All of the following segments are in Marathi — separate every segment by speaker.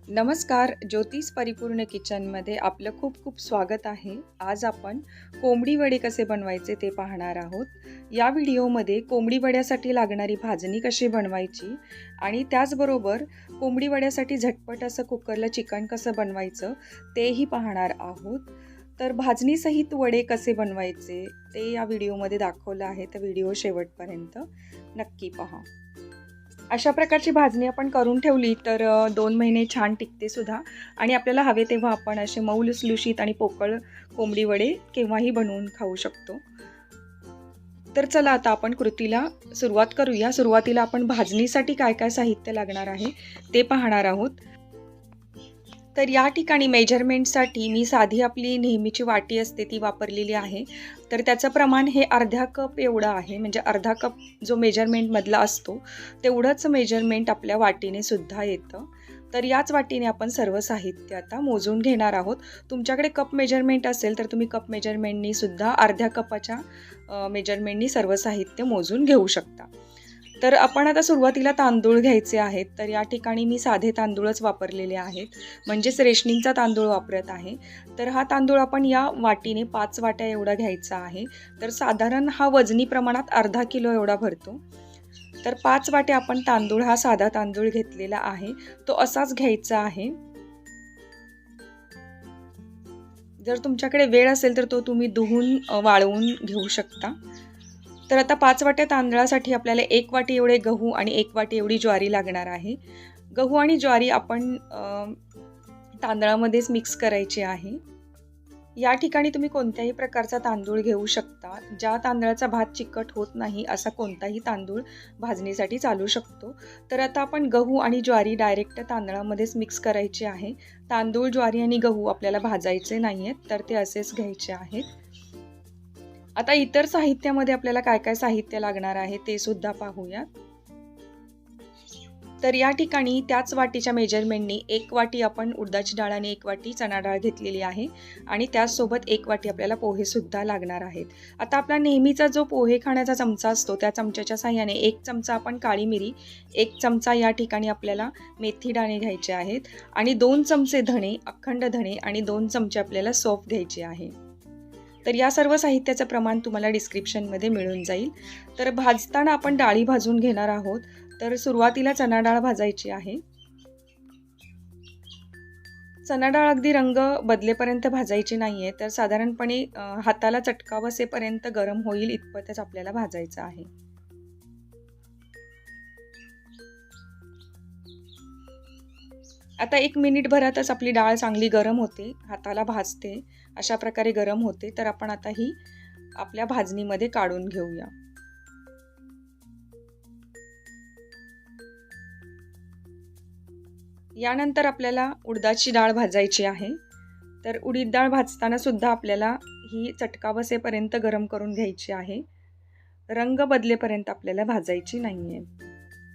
Speaker 1: नमस्कार. ज्योतिष परिपूर्ण किचनमध्ये आपलं खूप खूप स्वागत आहे. आज आपण कोंबडी वडे कसे बनवायचे ते पाहणार आहोत. या व्हिडिओमध्ये कोंबडी वड्यासाठी लागणारी भाजणी कशी बनवायची आणि त्याचबरोबर कोंबडी वड्यासाठी झटपट असं कुकरला चिकन कसं बनवायचं तेही पाहणार आहोत. तर भाजणीसहित वडे कसे बनवायचे ते या व्हिडिओमध्ये दाखवलं आहे, तर व्हिडिओ शेवटपर्यंत नक्की पहा. अशा प्रकारची भाजणी आपण करून ठेवली तर 2 महिने छान टिकते सुद्धा आणि आपल्याला हवे तेव्हा आपण असे मऊ लुसलुशीत आणि पोकळ कोंबडी वडे केव्हाही बनवून खाऊ शकतो. तर चला आता आपण कृतीला सुरुवात करूया. सुरुवातीला आपण भाजणीसाठी काय काय साहित्य लागणार आहे ते पाहणार आहोत. तर या ठिकाणी मेजरमेंटसाठी मी साधी आपली नेहमीची वाटी असते ती वापरलेली आहे. तर त्याचं प्रमाण हे अर्धा कप एवढं आहे, म्हणजे अर्धा कप जो मेजरमेंटमधला असतो तेवढंच मेजरमेंट आपल्या वाटीने सुद्धा येतं. तर याच वाटीने आपण सर्व साहित्य आता मोजून घेणार आहोत. तुमच्याकडे कप मेजरमेंट असेल तर तुम्ही कप मेजरमेंटनी सुद्धा अर्ध्या कपाच्या मेजरमेंटनी सर्व साहित्य मोजून घेऊ शकता. तर आपण आता सुरुवातीला तांदूळ घ्यायचे आहेत. तर या ठिकाणी मी साधे तांदूळच वापरलेले आहेत, म्हणजेच रेशनिंगचा तांदूळ वापरत आहे. तर हा तांदूळ आपण या वाटीने 5 वाट्या एवढा घ्यायचा आहे. तर साधारण हा वजनी प्रमाणात अर्धा किलो एवढा भरतो. तर 5 वाट्या आपण तांदूळ, हा साधा तांदूळ घेतलेला आहे, तो असाच घ्यायचा आहे. जर तुमच्याकडे वेळ असेल तर तो तुम्ही धुवून वाळवून घेऊ शकता. तर आता 5 वाट्या तांदळासाठी आपल्याला 1 वाटी एवढे गहू आणि 1 वाटी एवढी ज्वारी लागणार आहे. गहू आणि ज्वारी आपण तांदळामध्येच मिक्स करायची आहे. या ठिकाणी तुम्ही कोणत्याही प्रकारचा तांदूळ घेऊ शकता. ज्या तांदळाचा भात चिकट होत नाही असा कोणताही तांदूळ भाजणीसाठी चालू शकतो. तर आता आपण गहू आणि ज्वारी डायरेक्ट तांदळामध्येच मिक्स करायची आहे. तांदूळ, ज्वारी आणि गहू आपल्याला भाजायचे नाही आहेत, तर ते असेच घ्यायचे आहेत. आता इतर साहित्यामध्ये आपल्याला काय काय साहित्य लागणार आहे ते सुद्धा पाहूयात. तर या ठिकाणी त्याच वाटीच्या मेजरमेंटनी 1 वाटी आपण उडदाची डाळ आणि 1 वाटी चणा डाळ घेतलेली आहे आणि त्याचसोबत 1 वाटी आपल्याला पोहे सुद्धा लागणार आहेत. आता आपला नेहमीचा जो पोहे खाण्याचा चमचा असतो त्या चमच्याच्या साहाय्याने 1 चमचा आपण काळी मिरी, 1 चमचा या ठिकाणी आपल्याला मेथी दाणे घ्यायचे आहेत आणि 2 चमचे धणे, अखंड धणे आणि 2 चमचे आपल्याला सौंफ घ्यायची आहे. तर या सर्व साहित्याचं प्रमाण तुम्हाला डिस्क्रिप्शनमध्ये मिळून जाईल. तर भाजताना आपण डाळी भाजून घेणार आहोत. तर सुरुवातीला चणा डाळ भाजायची आहे. चणा डाळ अगदी रंग बदलेपर्यंत भाजायची नाहीये, तर साधारणपणे हाताला चटका बसेपर्यंत गरम होईल इतपतच आपल्याला भाजायचं आहे. आता 1 मिनिटभरातच आपली डाळ चांगली गरम होते, हाताला भाजते, अशा प्रकारे गरम होते. तर आपण आता ही आपल्या भाजणीमध्ये काढून घेऊया. यानंतर आपल्याला उडदाची डाळ भाजायची आहे. तर उडीद डाळ भाजताना सुद्धा आपल्याला ही चटका बसेपर्यंत गरम करून घ्यायची आहे. रंग बदलेपर्यंत आपल्याला भाजायची नाहीये.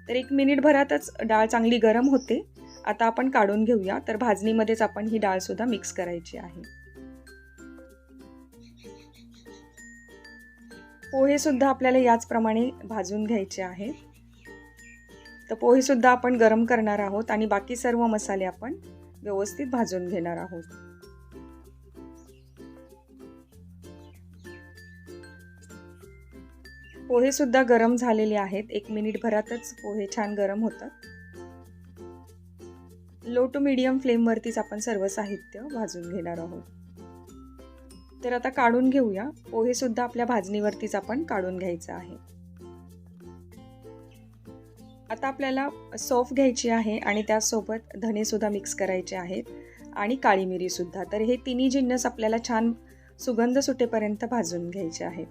Speaker 1: तर 1 मिनिटभरातच डाळ चांगली गरम होते. आता आपण काढून घेऊया. तर भाजणीमध्येच आपण ही डाळ सुद्धा मिक्स करायची आहे. पोहे सुद्धा आपल्याला याचप्रमाणे भाजून घ्यायचे आहेत. तर पोहे सुद्धा आपण गरम करणार आहोत आणि बाकी सर्व मसाले आपण व्यवस्थित भाजून घेणार आहोत. पोहे सुद्धा गरम झालेले आहेत. 1 मिनिटभरातच पोहे छान गरम होतात. लो टू मीडियम फ्लेमवरतीच आपण सर्व साहित्य भाजून घेणार आहोत. तर आता काढून घेऊया. पोहे सुद्धा आपल्या भाजणीवरतीच आपण काढून घ्यायचं आहे. आता आपल्याला सौंफ घ्यायची आहे आणि त्यासोबत धणे सुद्धा मिक्स करायचे आहेत आणि काळी मिरी सुद्धा. तर हे तिन्ही जिन्नस आपल्याला छान सुगंध सुटेपर्यंत भाजून घ्यायचे आहेत.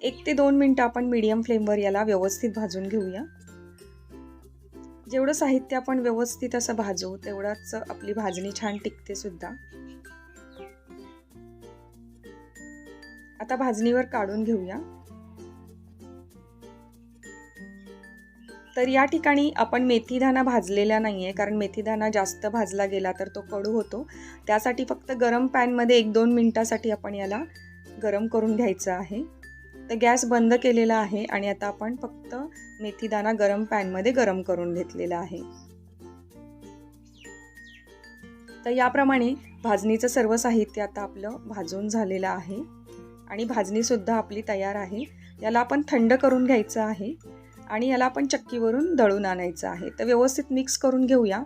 Speaker 1: 1 ते 2 मिनिटं आपण मीडियम फ्लेमवर याला व्यवस्थित भाजून घेऊया. जेवढं साहित्य आपण व्यवस्थित असं भाजू तेवढाच आपली भाजणी छान टिकते सुद्धा. आता भाजणीवर काढून घेऊया. तर या ठिकाणी आपण मेथीदाणा भाजलेला नाहीये, कारण मेथीदाणा जास्त भाजला गेला तर तो कडू होतो. त्यासाठी फक्त गरम पॅनमध्ये 1-2 मिनिटासाठी आपण याला गरम करून घ्यायचं आहे. तर गॅस बंद केलेला आहे आणि आता आपण फक्त मेथीदाणा गरम पॅनमध्ये गरम करून घेतलेला आहे. तर याप्रमाणे भाजणीचं सर्व साहित्य आता आपलं भाजून झालेलं आहे आणि भाजणीसुद्धा आपली तयार आहे. याला आपण थंड करून घ्यायचं आहे आणि याला आपण चक्कीवरून दळून आणायचं आहे. तर व्यवस्थित मिक्स करून घेऊया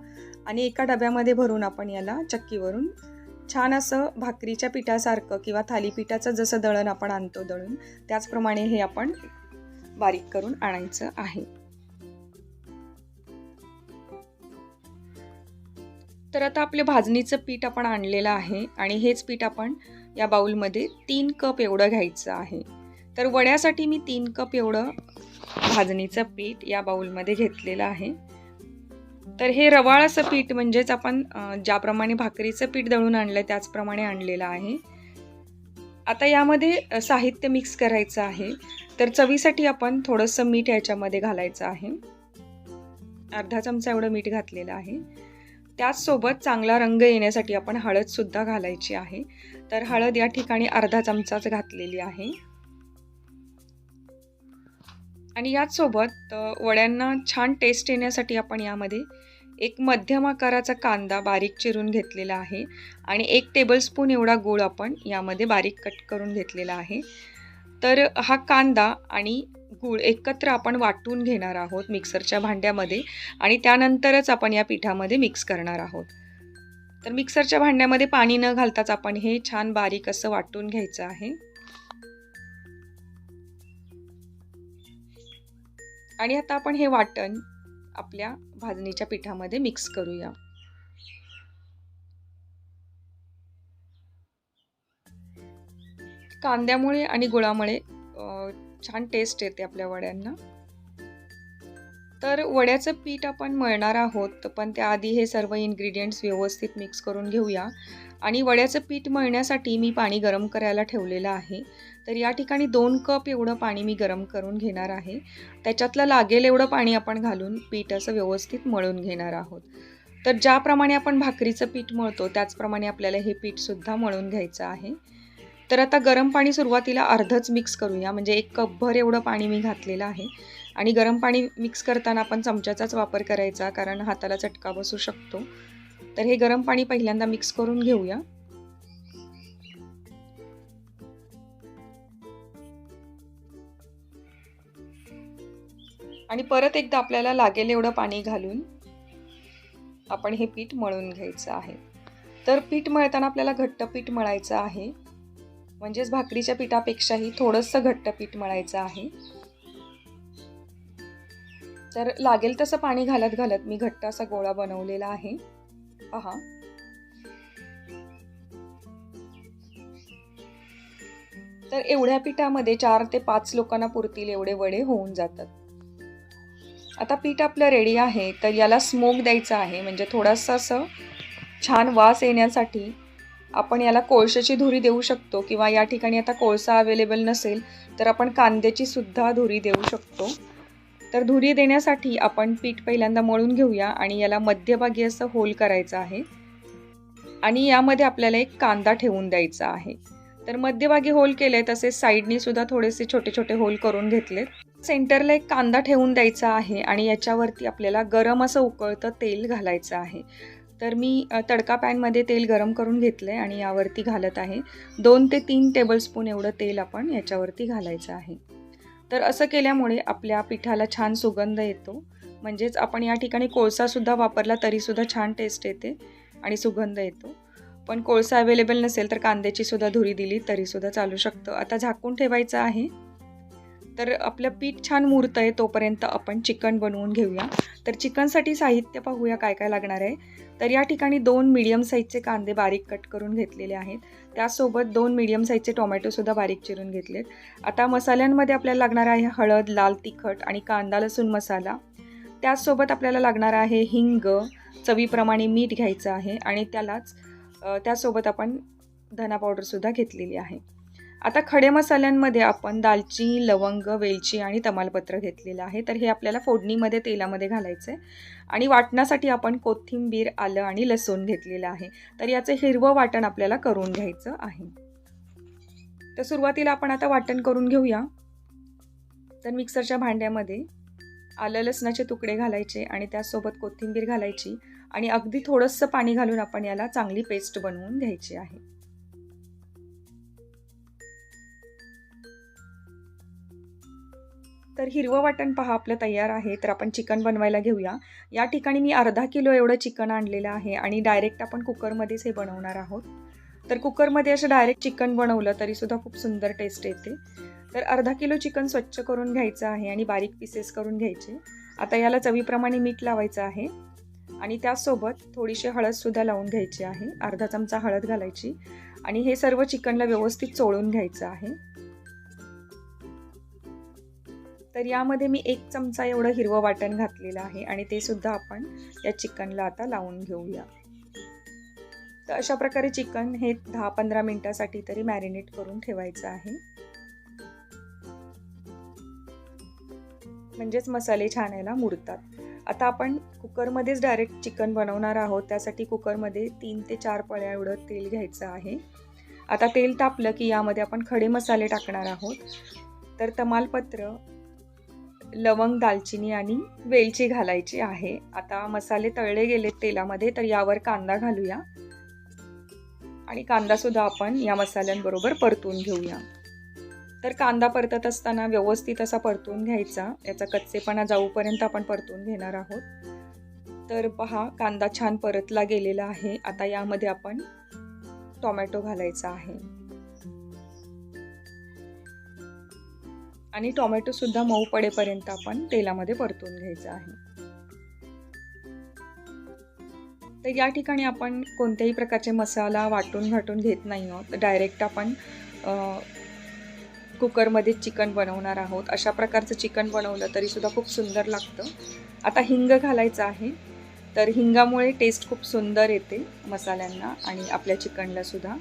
Speaker 1: आणि एका डब्यामध्ये भरून आपण याला चक्कीवरून छान असं भाकरीच्या पिठासारखं किंवा थालीपीठाचं जसं दळण आपण आणतो दळून त्याचप्रमाणे हे आपण बारीक करून आणायचं आहे. तर आता आपले भाजणीचं पीठ आपण आणलेलं आहे आणि हेच पीठ आपण या बाउलमध्ये 3 कप एवढं घ्यायचं आहे. तर वड्यासाठी मी 3 कप एवढं भाजणीचं पीठ या बाउलमध्ये घेतलेलं आहे. तर हे रवाळ असं पीठ म्हणजेच आपण ज्याप्रमाणे भाकरीचं पीठ दळून आणलं त्याचप्रमाणे आणलेलं आहे. आता यामध्ये साहित्य मिक्स करायचं आहे. तर चवीसाठी आपण थोडंसं मीठ याच्यामध्ये घालायचं आहे. अर्धा चमचा एवढं मीठ घातलेलं आहे. त्याचसोबत चांगला रंग येण्यासाठी आपण हळदसुद्धा घालायची आहे. तर हळद या ठिकाणी अर्धा चमचाच घातलेली आहे. आणि याचसोबत वड्यांना छान टेस्ट येण्यासाठी आपण यामध्ये एक मध्यम आकाराचा कांदा बारीक चिरून घेतलेला आहे आणि 1 टेबलस्पून एवढा गूळ आपण यामध्ये बारीक कट करून घेतलेला आहे. तर हा कांदा आणि गूळ एकत्र आपण वाटून घेणार आहोत मिक्सरच्या भांड्यामध्ये आणि त्यानंतरच आपण या पिठामध्ये मिक्स करणार आहोत. तर मिक्सरच्या भांड्यामध्ये पाणी न घालताच आपण हे छान बारीक असं वाटून घ्यायचं आहे. आणि आता आपण हे वाटण आपल्या भाजणीच्या पिठामध्ये मिक्स करूया. कांद्यामुळे आणि गुळामुळे छान टेस्ट येते आपल्या वड्यांना. तर वड्याचं पीठ आपण मळणार आहोत पण त्याआधी हे सर्व इन्ग्रेडियंट्स व्यवस्थित मिक्स करून घेऊया. आणि वड्याचं पीठ मळण्यासाठी मी पाणी गरम करायला ठेवलेलं आहे. तर या ठिकाणी 2 कप एवढं पाणी मी गरम करून घेणार आहे. त्याच्यातलं लागेल एवढं पाणी आपण घालून पीठ असं व्यवस्थित मळून घेणार आहोत. तर ज्याप्रमाणे आपण भाकरीचं पीठ मळतो त्याचप्रमाणे आपल्याला हे पीठसुद्धा मळून घ्यायचं आहे. तर आता गरम पाणी सुरुवातीला अर्धच मिक्स करूया म्हणजे 1 कपभर एवढं पाणी मी घातलेलं आहे. आणि गरम पाणी मिक्स करताना आपण चमच्याचाच वापर करायचा कारण हाताला चटका बसू शकतो. तर हे गरम पाणी पहिल्यांदा मिक्स करून घेऊया. आणि परत एकदा आपल्याला लागेल एवढं पाणी घालून आपण हे पीठ मळून घ्यायचं आहे. तर पीठ मळताना आपल्याला घट्ट पीठ मळायचं आहे म्हणजेच भाकरीच्या पिठापेक्षाही थोडंसं घट्ट पीठ मळायचं आहे. तर लागेल तसं पाणी घालत घालत मी घट्ट असा गोळा बनवलेला आहे. पहा. तर एवढ्या पिठामध्ये 4 ते 5 लोकांना पुरतील एवढे वडे होऊन जातात. आता पीठ आपलं रेडी आहे. तर याला स्मोक द्यायचा आहे म्हणजे थोडासा असं छान वास येण्यासाठी आपण याला कोळशाची धुरी देऊ शकतो किंवा या ठिकाणी आता कोळसा अवेलेबल नसेल तर आपण कांद्याची सुद्धा धुरी देऊ शकतो. तर धुरी देण्यासाठी आपण पीठ पहिल्यांदा मळून घेऊया आणि याला मध्यभागी असं होल करायचं आहे आणि यामध्ये आपल्याला एक कांदा ठेवून द्यायचा आहे. तर मध्यभागी होल केले तसेच साईडनी सुद्धा थोडेसे छोटे छोटे होल करून घेतलेत. सेंटरला एक कांदा ठेवून द्यायचा आहे आणि याच्यावरती आपल्याला गरम असं उकळतं तेल घालायचं आहे. तर मी तडका पॅनमध्ये तेल गरम करून घेतलं आहे आणि यावरती घालत आहे. 2 ते 3 टेबलस्पून एवढं तेल आपण याच्यावरती घालायचं आहे. तर असं केल्यामुळे आपल्या पिठाला छान सुगंध येतो म्हणजेच आपण या ठिकाणी कोळसासुद्धा वापरला तरीसुद्धा छान टेस्ट येते आणि सुगंध येतो. पण कोळसा अवेलेबल नसेल तर कांद्याची सुद्धा धुरी दिली तरीसुद्धा चालू शकतं. आता झाकून ठेवायचं आहे. तर आपलं पीठ छान मुरतं आहे तोपर्यंत आपण चिकन बनवून घेऊया. तर चिकनसाठी साहित्य पाहूया काय काय लागणार आहे. तर या ठिकाणी 2 मीडियम साईजचे कांदे बारीक कट करून घेतलेले आहेत. त्यासोबत 2 मीडियम साईजचे टोमॅटोसुद्धा बारीक चिरून घेतलेत. आता मसाल्यांमध्ये आपल्याला लागणार आहे हळद, लाल तिखट आणि कांदा लसूण मसाला. त्याचसोबत आपल्याला लागणार आहे हिंग, चवीप्रमाणे मीठ घ्यायचं आहे आणि त्यासोबत आपण धना पावडरसुद्धा घेतलेली आहे. आता खडे मसाल्यांमध्ये आपण दालचिनी, लवंग, वेलची आणि तमालपत्र घेतलेलं आहे. तर हे आपल्याला फोडणीमध्ये तेलामध्ये घालायचं आहे आणि वाटण्यासाठी आपण कोथिंबीर, आलं आणि लसूण घेतलेलं आहे. तर याचं हिरवं वाटण आपल्याला करून घ्यायचं आहे. तर सुरुवातीला आपण आता वाटण करून घेऊया. तर मिक्सरच्या भांड्यामध्ये आलं लसणाचे तुकडे घालायचे आणि त्यासोबत कोथिंबीर घालायची आणि अगदी थोडंसं पाणी घालून आपण याला चांगली पेस्ट बनवून घ्यायची आहे. तर हिरवं वाटण पहा आपलं तयार आहे. तर आपण चिकन बनवायला घेऊया. या ठिकाणी मी अर्धा किलो एवढं चिकन आणलेलं आहे आणि डायरेक्ट आपण कुकरमध्येच हे बनवणार आहोत. तर कुकरमध्ये असं डायरेक्ट चिकन बनवलं तरीसुद्धा खूप सुंदर टेस्ट येते. तर अर्धा किलो चिकन स्वच्छ करून घ्यायचं आहे आणि बारीक पीसेस करून घ्यायचे. आता याला चवीप्रमाणे मीठ लावायचं आहे आणि त्यासोबत थोडीशी हळदसुद्धा लावून घ्यायची आहे. अर्धा चमचा हळद घालायची आणि हे सर्व चिकनला व्यवस्थित चोळून घ्यायचं आहे. तर यामध्ये मी 1 चमचा एवढं हिरवं वाटण घातलेलं आहे आणि ते सुद्धा आपण या चिकनला आता लावून घेऊया. तर अशा प्रकारे चिकन हे 10-15 मिनिटासाठी तरी मॅरिनेट करून ठेवायचं आहे. म्हणजेच मसाले छान याला मुरतात. आता आपण कुकरमध्येच डायरेक्ट चिकन बनवणार आहोत. त्यासाठी कुकरमध्ये 3 ते 4 पळ्या एवढं तेल घ्यायचं आहे. आता तेल तापलं की यामध्ये आपण खडे मसाले टाकणार आहोत. तर तमालपत्र, लवंग, दालचिनी आणि वेलची घालायची आहे. आता मसाले तळले गेलेत तेलामध्ये, तर यावर कांदा घालूया आणि कांदा सुद्धा आपण या मसाल्यांबरोबर परतून घेऊया. तर कांदा परतत असताना व्यवस्थित असा परतून घ्यायचा. याचा कच्चेपणा जाऊपर्यंत आपण परतून घेणार आहोत. तर पहा कांदा छान परतला गेलेला आहे. आता यामध्ये आपण टोमॅटो घालायचा आहे आणि टोमॅटो सुद्धा मऊ पडेपर्यंत आपण तेलामध्ये परतून घ्यायचं आहे. तर या ठिकाणी आपण कोणत्याही प्रकारचे मसाला वाटून घाटून घेत नाही आहोत. डायरेक्ट आपण कुकरमध्ये चिकन बनवणार आहोत. अशा प्रकारचं चिकन बनवलं तरीसुद्धा खूप सुंदर लागतं. आता हिंग घालायचं आहे. तर हिंगामुळे टेस्ट खूप सुंदर येते मसाल्यांना आणि आपल्या चिकनला सुद्धा.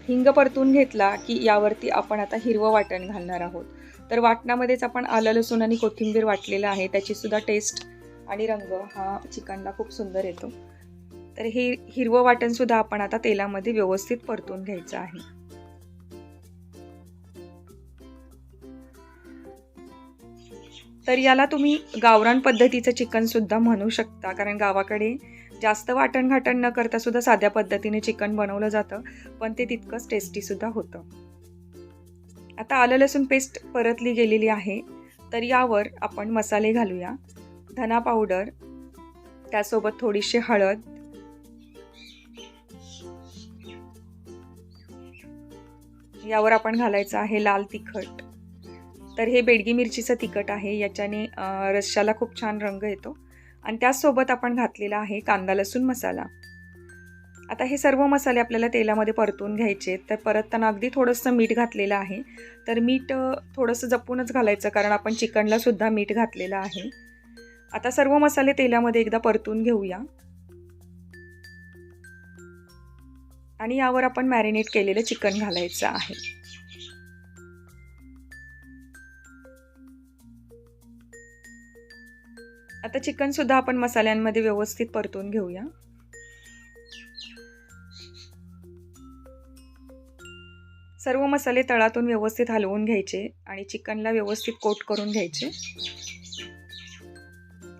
Speaker 1: हिंग परतून घेतला की यावरती आपण आता हिरवं वाटण घालणार आहोत. तर वाटणामध्येच आपण आलं, लसूण आणि कोथिंबीर वाटलेलं आहे. त्याची सुद्धा टेस्ट आणि रंग हा चिकनला खूप सुंदर येतो. तर हे हिरवं वाटण सुद्धा आपण आता तेलामध्ये व्यवस्थित परतून घ्यायचं आहे. तर याला तुम्ही गावरान पद्धतीचं चिकन सुद्धा म्हणू शकता, कारण गावाकडे जास्त वाटण घाटण न करता सुद्धा साध्या पद्धतीने चिकन बनवलं जातं, पण ते तितकंच टेस्टी सुद्धा होतं. आता आलं लसूण पेस्ट परतली गेलेली आहे. तर यावर आपण मसाले घालूया. धना पावडर, त्यासोबत थोडीशी हळद, यावर आपण घालायचं आहे लाल तिखट. तर हे बेडगी मिरचीचं तिखट आहे. याच्याने रश्श्याला खूप छान रंग येतो. आणि त्याचसोबत आपण घातलेला आहे कांदा लसूण मसाला. आता हे सर्व मसाले आपल्याला तेलामध्ये परतून घ्यायचे. तर परतताना अगदी थोडंसं मीठ घातलेलं आहे. तर मीठ थोडंसं जपूनच घालायचं, कारण आपण चिकनला सुद्धा मीठ घातलेलं आहे. आता सर्व मसाले तेलामध्ये एकदा परतून घेऊया आणि यावर आपण मॅरिनेट केलेलं चिकन घालायचं आहे. आता चिकन सुद्धा आपण मसाल्यांमध्ये व्यवस्थित परतून घेऊया. सर्व मसाले तळातून व्यवस्थित हलवून घ्यायचे आणि चिकनला व्यवस्थित कोट करून घ्यायचे.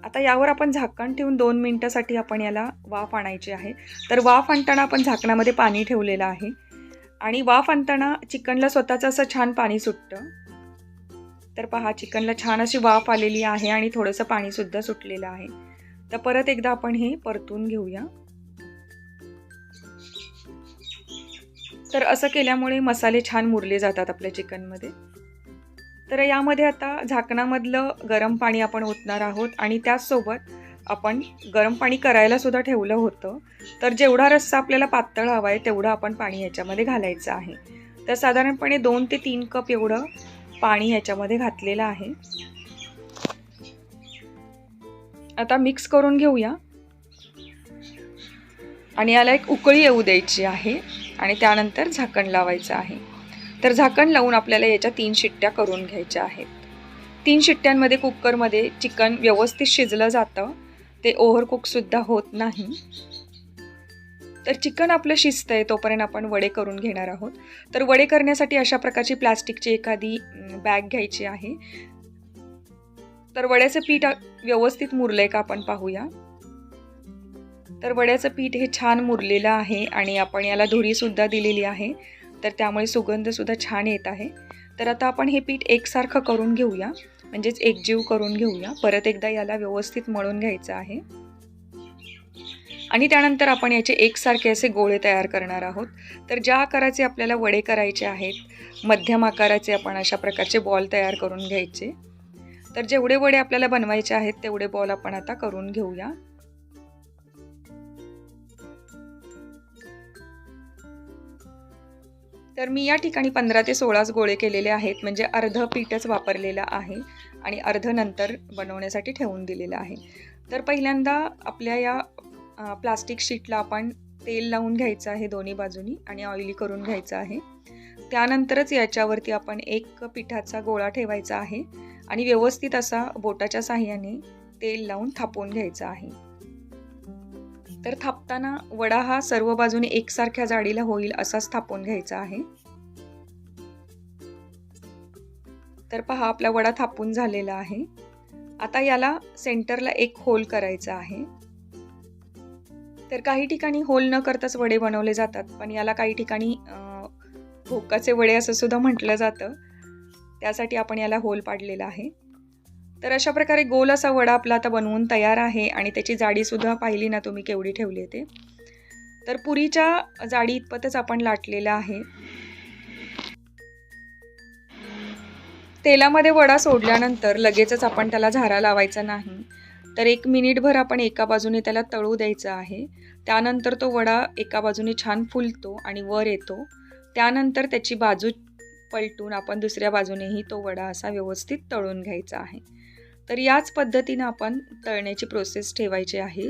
Speaker 1: आता यावर आपण झाकण ठेवून 2 मिनिटांसाठी आपण याला वाफ आणायची आहे. तर वाफ आणताना आपण झाकणामध्ये पाणी ठेवलेलं आहे आणि वाफ आणताना चिकनला स्वतःचं असं छान पाणी सुटतं. तर पहा चिकनला छान अशी वाफ आलेली आहे आणि थोडंसं पाणीसुद्धा सुटलेलं आहे. तर परत एकदा आपण हे परतून घेऊया. तर असं केल्यामुळे मसाले छान मुरले जातात आपल्या चिकनमध्ये. तर यामध्ये आता झाकणामधलं गरम पाणी आपण ओतणार आहोत आणि त्याचसोबत आपण गरम पाणी करायला सुद्धा ठेवलं होतं. तर जेवढा रस्सा आपल्याला पातळ हवा आहे तेवढं आपण पाणी याच्यामध्ये घालायचं आहे. तर साधारणपणे 2 ते 3 कप एवढं पाणी याच्यामध्ये घातलेलं आहे. आता मिक्स करून घेऊया आणि याला एक उकळी येऊ द्यायची आहे आणि त्यानंतर झाकण लावायचं आहे. तर झाकण लावून आपल्याला याच्या 3 शिट्ट्या करून घ्यायच्या आहेत. 3 शिट्ट्यांमध्ये कुकरमध्ये चिकन व्यवस्थित शिजलं जातं, ते ओव्हरकुकसुद्धा होत नाही. तर चिकन आपलं शिजतंय तोपर्यंत आपण वडे करून घेणार आहोत. तर वडे करण्यासाठी अशा प्रकारची प्लास्टिकची एखादी बॅग घ्यायची आहे. तर वड्याचं पीठ व्यवस्थित मुरलंय का आपण पाहूया. तर वड्याचं पीठ हे छान मुरलेलं आहे आणि आपण याला धुरीसुद्धा दिलेली आहे, तर त्यामुळे सुगंधसुद्धा छान येत आहे. तर आता आपण हे पीठ एकसारखं करून घेऊया, म्हणजेच एकजीव करून घेऊया. परत एकदा याला व्यवस्थित मळून घ्यायचं आहे आणि त्यानंतर आपण याचे एकसारखे असे गोळे तयार करणार आहोत. तर ज्या आकाराचे आपल्याला वडे करायचे आहेत, मध्यम आकाराचे आपण अशा प्रकारचे बॉल तयार करून घ्यायचे. तर जेवढे वडे आपल्याला बनवायचे आहेत तेवढे बॉल आपण आता करून घेऊया. तर मी या ठिकाणी 15 ते 16 गोळे केलेले आहेत, म्हणजे अर्ध पीठच वापरलेलं आहे आणि अर्ध नंतर बनवण्यासाठी ठेवून दिलेलं आहे. तर पहिल्यांदा आपल्या या प्लास्टिक शीटला आपण तेल लावून घ्यायचं आहे दोन्ही बाजूनी आणि ऑइली करून घ्यायचं आहे. त्यानंतरच याच्यावरती आपण एक पिठाचा गोळा ठेवायचा आहे आणि व्यवस्थित असा बोटाच्या साहाय्याने तेल लावून थापून घ्यायचा आहे. तर थापताना वडा हा सर्व बाजूने एकसारख्या जाडीला होईल असाच थापून घ्यायचा आहे. तर पहा, आपला वडा थापून झालेला आहे. आता याला सेंटरला एक होल करायचा आहे. तर काही ठिकाणी होल न करताच वडे बनवले जातात, पण याला काही ठिकाणी भोकाचे वडे असं सुद्धा म्हटलं जातं. त्यासाठी आपण याला होल पाडलेला आहे. तर अशा प्रकारे गोल असा वडा आपला आता बनवून तयार आहे आणि त्याची जाडीसुद्धा पाहिली ना तुम्ही केवढी ठेवली ते. तर पुरीच्या जाडी इतपतच आपण लाटलेला आहे. तेलामध्ये वडा सोडल्यानंतर लगेचच आपण त्याला झारा लावायचा नाही, तर 1 मिनिटभर आपण एका बाजूने त्याला तळू द्यायचं आहे. त्यानंतर तो वडा एका बाजूने छान फुलतो आणि वर येतो. त्यानंतर त्याची बाजू पलटून आपण दुसऱ्या बाजूनेही तो वडा असा व्यवस्थित तळून घ्यायचा आहे. तर याच पद्धतीने आपण तळण्याची प्रोसेस ठेवायची आहे.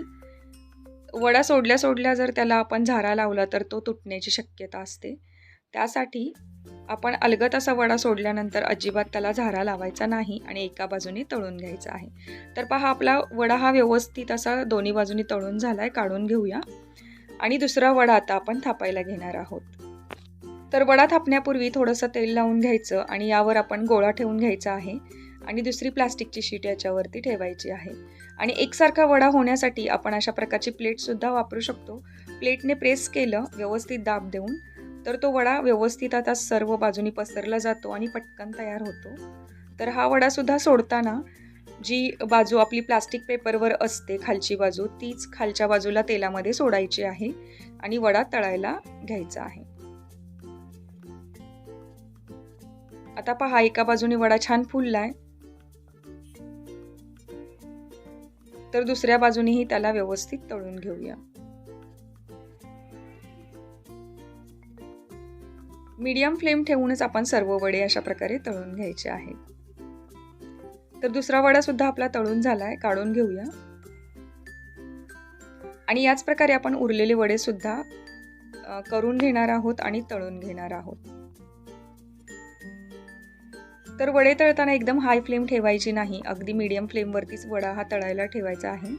Speaker 1: वडा सोडल्या सोडल्या जर त्याला आपण झारा लावला तर तो तुटण्याची शक्यता असते. त्यासाठी आपण अलगद असा वडा सोडल्यानंतर अजिबात त्याला झारा लावायचा नाही आणि एका बाजूने तळून घ्यायचा आहे. तर पहा, आपला वडा हा व्यवस्थित असा दोन्ही बाजूनी तळून झालाय. काढून घेऊया आणि दुसरा वडा आता आपण थापायला घेणार आहोत. तर वडा थापण्यापूर्वी थोडंसं तेल लावून घ्यायचं आणि यावर आपण गोळा ठेवून घ्यायचा आहे आणि दुसरी प्लास्टिकची शीट याच्यावरती ठेवायची आहे. आणि एकसारखा वडा होण्यासाठी आपण अशा प्रकारची प्लेटसुद्धा वापरू शकतो. प्लेटने प्रेस केलं व्यवस्थित दाब देऊन तर तो वडा व्यवस्थित आता सर्व बाजूनी पसरला जातो आणि पटकन तयार होतो. तर हा वडासुद्धा सोडताना जी बाजू आपली प्लास्टिक पेपरवर असते खालची बाजू, तीच खालच्या बाजूला तेलामध्ये सोडायची आहे आणि वडा तळायला घ्यायचा आहे. आता पहा, एका बाजूने वडा छान फुललाय, तर दुसऱ्या बाजूनेही त्याला व्यवस्थित तळून घेऊया. मीडियम फ्लेम ठेवूनच आपण सर्व वडे अशा प्रकारे तळून घ्यायचे आहेत. तर दुसरा वडा सुद्धा आपला तळून झालाय. काढून घेऊया आणि याच प्रकारे आपण उरलेले वडे सुद्धा करून घेणार आहोत आणि तळून घेणार आहोत. तर वडे तळताना एकदम हाय फ्लेम ठेवायची नाही, अगदी मीडियम फ्लेमवरतीच वडा हा तळायला ठेवायचा आहे.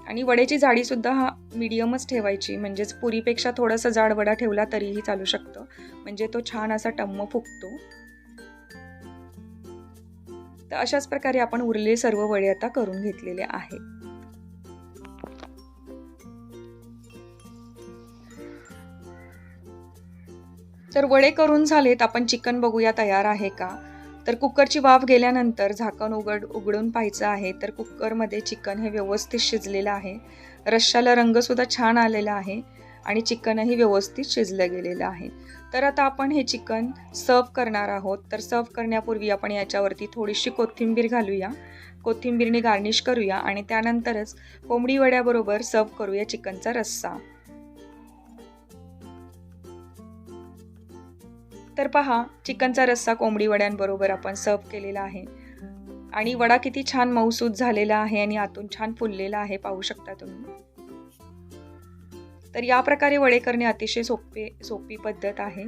Speaker 1: आणि वड्याची जाडीसुद्धा हा मीडियमच ठेवायची, म्हणजेच पुरीपेक्षा थोडासा जाड वडा ठेवला तरीही चालू शकतं, म्हणजे तो छान असा टम्म फुगतो. तर अशाच प्रकारे आपण उरलेले सर्व वडे आता करून घेतलेले आहेत. तर वडे करून झालेत. आपण चिकन बघूया तयार आहे का. तर कुकरची वाफ गेल्यानंतर झाकण उघडून पाहायचं आहे. तर कुकरमध्ये चिकन हे व्यवस्थित शिजलेलं आहे. रश्श्याला रंगसुद्धा छान आलेला आहे आणि चिकनही व्यवस्थित शिजलं गेलेलं आहे. तर आता आपण हे चिकन सर्व करणार आहोत. तर सर्व करण्यापूर्वी आपण याच्यावरती थोडीशी कोथिंबीर घालूया, कोथिंबीरने गार्निश करूया आणि त्यानंतरच कोंबडी वड्याबरोबर सर्व करूया चिकनचा रस्सा. तर पहा, चिकनचा रस्सा कोंबडी वड्यांबरोबर आपण सर्व केलेला आहे आणि वडा किती छान मऊसूत झालेला आहे आणि आतून छान फुललेला आहे, पाहू शकता तुम्ही. तर या प्रकारे वडे करणे अतिशय सोपी पद्धत आहे.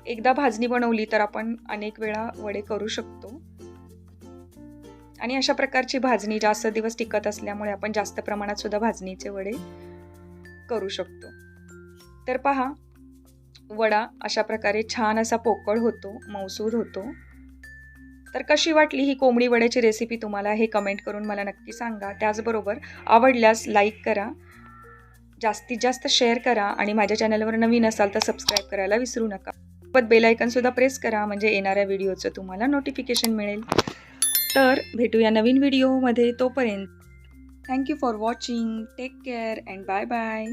Speaker 1: एकदा भाजणी बनवली तर आपण अनेक वेळा वडे करू शकतो आणि अशा प्रकारची भाजणी जास्त दिवस टिकत असल्यामुळे आपण जास्त प्रमाणात सुद्धा भाजणीचे वडे करू शकतो. तर पहा, वडा अशा प्रकारे छान असा पोकळ होतो, मऊसूद होतो तर कशी वाटली ही कोंबडी वड्याची रेसिपी तुम्हाला हे कमेंट करून मला नक्की सांगा. त्याचबरोबर आवडल्यास लाईक करा, जास्तीत जास्त शेअर करा आणि माझ्या चॅनलवर नवीन असाल तर सबस्क्राईब करायला विसरू नका. सोबत बेल आयकॉनसुद्धा प्रेस करा म्हणजे येणाऱ्या व्हिडिओचं तुम्हाला नोटिफिकेशन मिळेल. तर भेटूया नवीन व्हिडिओमध्ये. तोपर्यंत thank you for watching. Take care and bye bye.